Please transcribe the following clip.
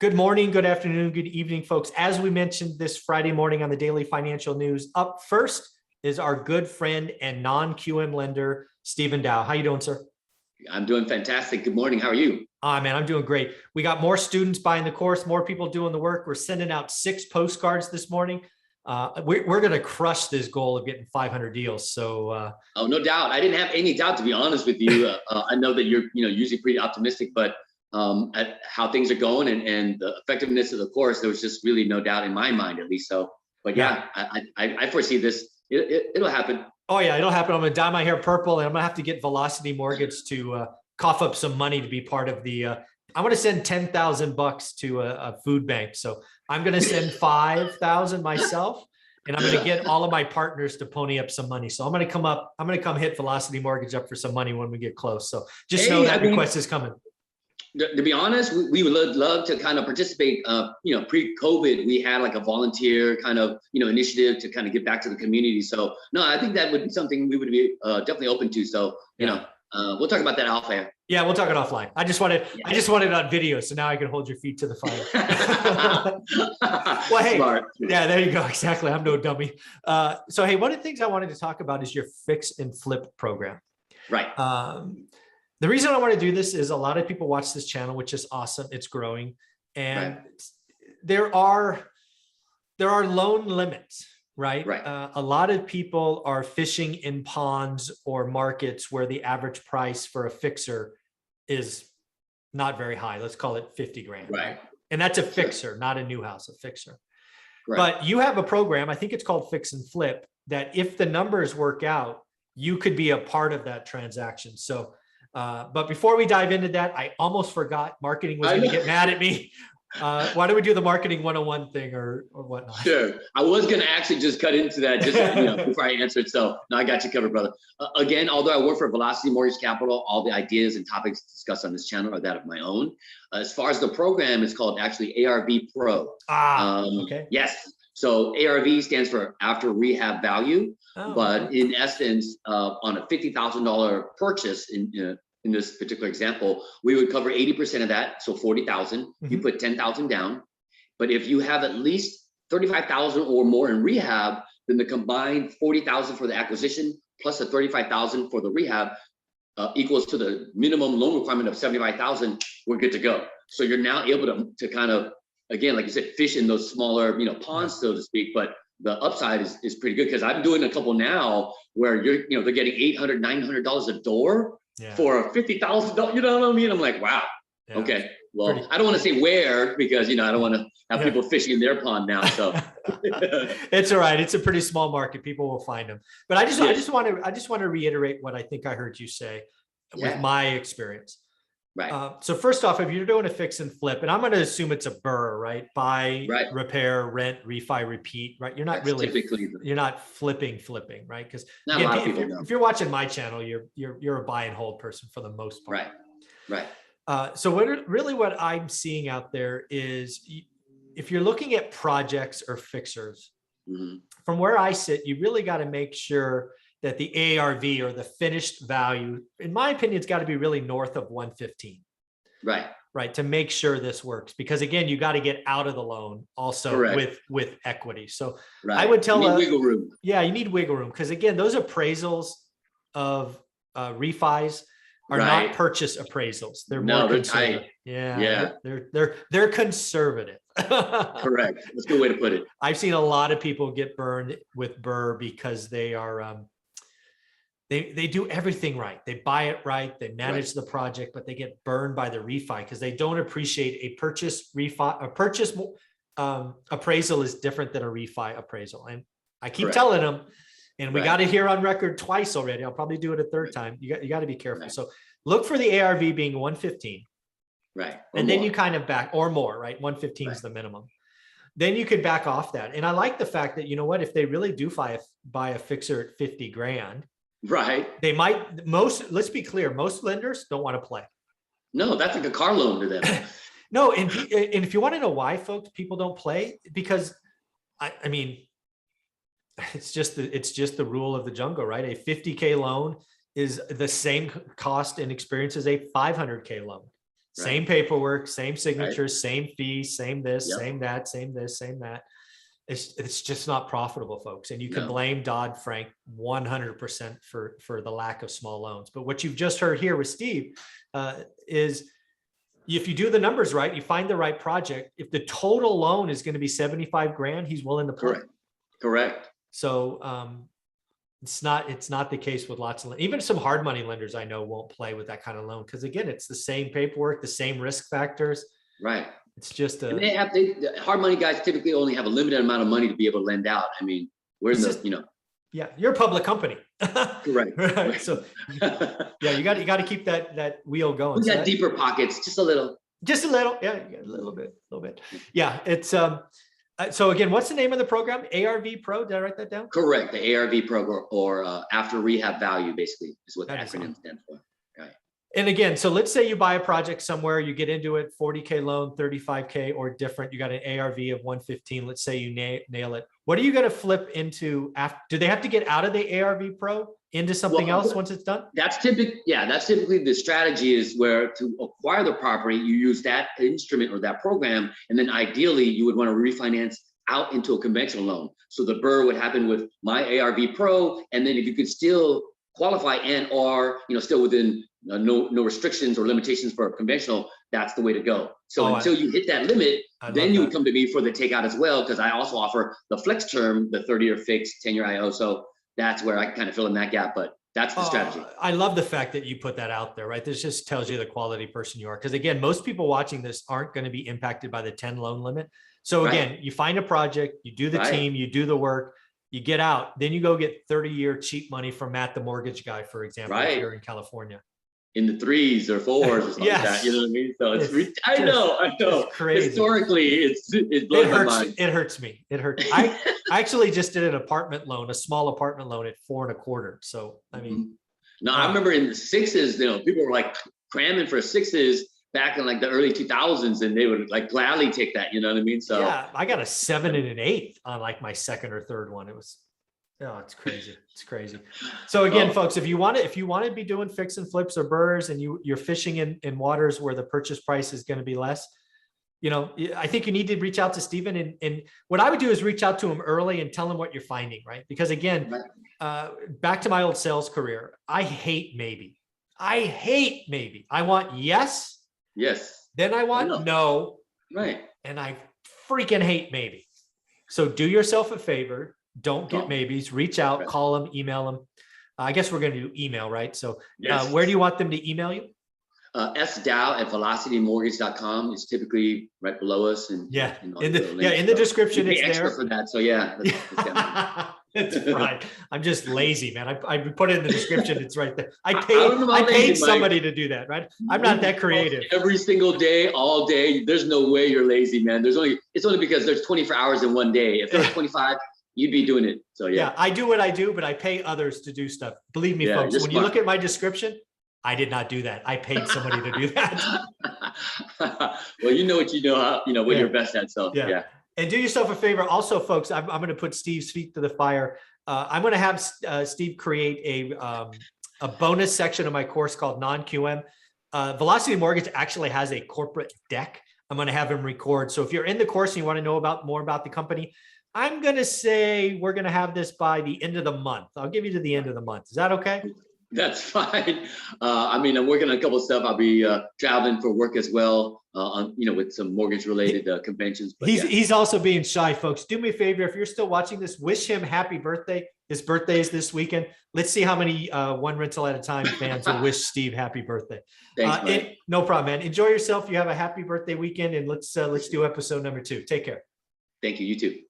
Good morning, good afternoon, good evening, folks. As we mentioned this Friday morning on the Daily Financial News, up first is our good friend and non-QM lender, Stephen Dow. How you doing, sir? I'm doing fantastic. Good morning. How are you? Man, I'm doing great. We got more students buying the course, more people doing the work. We're sending out 6 postcards this morning. We're going to crush this goal of getting 500 deals. So, oh, no doubt. I didn't have any doubt, to be honest with you. I know that you're, usually pretty optimistic, but at how things are going and the effectiveness of the course, there was just really no doubt in my mind, at least. So, but yeah, I foresee this. It'll happen. Oh yeah, it'll happen. I'm going to dye my hair purple, and I'm going to have to get Velocity Mortgage to cough up some money to be part of the. I want to send $10,000 to a food bank, so I'm going to send 5,000 myself, and I'm going to get all of my partners to pony up some money. So I'm going to come up. I'm going to come hit Velocity Mortgage up for some money when we get close. So just know that request is coming. To be honest, we would love to kind of participate. Pre-COVID, we had like a volunteer kind of, initiative to kind of give back to the community. So no, I think that would be something we would be definitely open to. So, we'll talk about that off air. Yeah, we'll talk it offline. I just wanted it on video. So now I can hold your feet to the fire. Well, hey, smart. Yeah, there you go. Exactly. I'm no dummy. So, hey, one of the things I wanted to talk about is your fix and flip program. Right. The reason I want to do this is a lot of people watch this channel, which is awesome. It's growing. And there are loan limits, right? A lot of people are fishing in ponds or markets where the average price for a fixer is not very high. Let's call it 50 grand. Right. And that's a fixer, not a new house, a fixer. But you have a program, I think it's called Fix and Flip, that if the numbers work out, you could be a part of that transaction. So but before we dive into that, I almost forgot marketing was going to get mad at me. Why don't we do the marketing 101 thing or whatnot? Sure. I was going to actually just cut into that just before I answered. So no, I got you covered, brother. Again, although I work for Velocity Mortgage Capital, all the ideas and topics discussed on this channel are that of my own. As far as the program, it's called actually ARV Pro. Okay. Yes. So ARV stands for After Rehab Value. But in essence, on a $50,000 purchase in this particular example, we would cover 80% of that, so 40,000. You put 10,000 down. But if you have at least 35,000 or more in rehab, then the combined 40,000 for the acquisition plus the 35,000 for the rehab equals to the minimum loan requirement of 75,000. We're good to go. So you're now able to kind of, again, like you said, fish in those smaller, ponds, so to speak. But the upside is pretty good, because I'm doing a couple now where they're getting $800, $900 a door for a $50,000. You know what I mean? I'm like, wow. Yeah. Okay. Well, I don't want to say where, because I don't want to have people fishing in their pond now. So it's all right. It's a pretty small market. People will find them. But I just want to reiterate what I think I heard you say with my experience. Right. So first off, if you're doing a fix and flip, and I'm going to assume it's a BRRRR, right? Buy, repair, rent, refi, repeat, right? You're not you're not flipping, right? Because if you're watching my channel, you're a buy and hold person for the most part. Right. So what I'm seeing out there is, if you're looking at projects or fixers, from where I sit, you really got to make sure that the ARV, or the finished value, in my opinion, it's got to be really north of 115. Right. To make sure this works, because again, you got to get out of the loan also with equity. So I would tell you need wiggle room. Yeah, you need wiggle room, because again, those appraisals of refis are not purchase appraisals. They're more conservative. Tight. Yeah. They're conservative. Correct. That's a good way to put it. I've seen a lot of people get burned with BRRRR because they are they do everything right. They buy it right. They manage the project, but they get burned by the refi because they don't appreciate a purchase appraisal is different than a refi appraisal. And I keep telling them, and we got it here on record twice already. I'll probably do it a third time. You got to be careful. So look for the ARV being 115. And then you kind of back, or more, right? 115 is the minimum. Then you could back off that. And I like the fact that, if they really do buy a fixer at 50 grand, they might, let's be clear, most lenders don't want to play. No, that's like a car loan to them. No. And if you want to know why, folks, people don't play, because I mean, it's just the rule of the jungle, right? A 50K loan is the same cost and experience as a 500K loan. Same paperwork, same right. signatures, same fees, same this, Yep. same that, same this, same that. It's just not profitable, folks. And you can No. blame Dodd-Frank 100% for the lack of small loans. But what you've just heard here with Steve is if you do the numbers right, you find the right project. If the total loan is going to be 75 grand, he's willing to play. Correct. So it's not the case with lots of, even some hard money lenders I know won't play with that kind of loan. Because again, it's the same paperwork, the same risk factors. Right. It's just the hard money guys typically only have a limited amount of money to be able to lend out. I mean, we're in the, yeah, you're a public company. Correct. Right. So yeah, you got to keep that wheel going. We got deeper pockets, just a little. Yeah, a little bit. Yeah, it's so again, what's the name of the program? ARV Pro. Did I write that down? Correct. The ARV program, or after rehab value, basically is what the acronym stands for. Right. And again, so let's say you buy a project somewhere, you get into it, 40K loan, 35K or different. You got an ARV of 115. Let's say you nail it. What are you going to flip into after? Do they have to get out of the ARV Pro into something else once it's done? That's typically the strategy, is where to acquire the property, you use that instrument or that program, and then ideally you would want to refinance out into a conventional loan. So the BRRRR would happen with my ARV Pro, and then if you could still qualify and or still within no restrictions or limitations for a conventional, that's the way to go. So until you hit that limit, then you would come to me for the takeout as well, because I also offer the flex term, the 30-year fixed, 10-year IO. So that's where I kind of fill in that gap, but that's the strategy. I love the fact that you put that out there, right? This just tells you the quality person you are. Because again, most people watching this aren't going to be impacted by the 10 loan limit. So again, you find a project, you do the team, you do the work, you get out, then you go get 30-year cheap money from Matt, the mortgage guy, for example, if you're in California. In the 3s or 4s or something like that, you know what I mean? So I know. It's crazy. Historically, it blows my mind. It hurts me. It hurts. I actually just did an apartment loan, a small apartment loan at 4.25. So I mean, no, I remember in the 6s, people were like cramming for 6s back in like the early 2000s, and they would like gladly take that. You know what I mean? So yeah, I got a 7 and an 8 on like my second or third one. It was. Oh, it's crazy. It's crazy. So again, folks, if you want to be doing fix and flips or BRRRRs, and you're fishing in waters where the purchase price is going to be less, I think you need to reach out to Stephen. And what I would do is reach out to him early and tell him what you're finding, right? Because again, back to my old sales career, I hate maybe. I want yes. Then I want no. Right. And I freaking hate maybe. So do yourself a favor. Don't get maybes. Reach out, call them, email them. I guess we're going to do email, right? So where do you want them to email you? sdow@velocitymortgage.com is typically right below us. And in the description, it's there for that. So yeah, that's right. I'm just lazy, man. I put it in the description. It's right there. I paid paid somebody to do that, right? I'm not that creative. Every single day, all day. There's no way you're lazy, man. It's only because there's 24 hours in one day. If there's 25. You'd be doing it. So yeah, I do what I do, but I pay others to do stuff. Believe me, folks, when you look at my description, I did not do that. I paid somebody to do that. Well, you know what what you're best at. So yeah. And do yourself a favor. Also, folks, I'm going to put Steve's feet to the fire. I'm going to have Steve create a bonus section of my course called non-QM. Velocity Mortgage actually has a corporate deck. I'm going to have him record. So if you're in the course and you want to know more about the company, I'm going to say we're going to have this by the end of the month. I'll give you to the end of the month. Is that okay? That's fine. I'm working on a couple of stuff. I'll be traveling for work as well, with some mortgage related conventions. But he's also being shy, folks. Do me a favor. If you're still watching this, wish him happy birthday. His birthday is this weekend. Let's see how many One Rental at a Time fans will wish Steve happy birthday. Thanks, no problem, man. Enjoy yourself. You have a happy birthday weekend, and let's do episode number 2. Take care. Thank you. You too.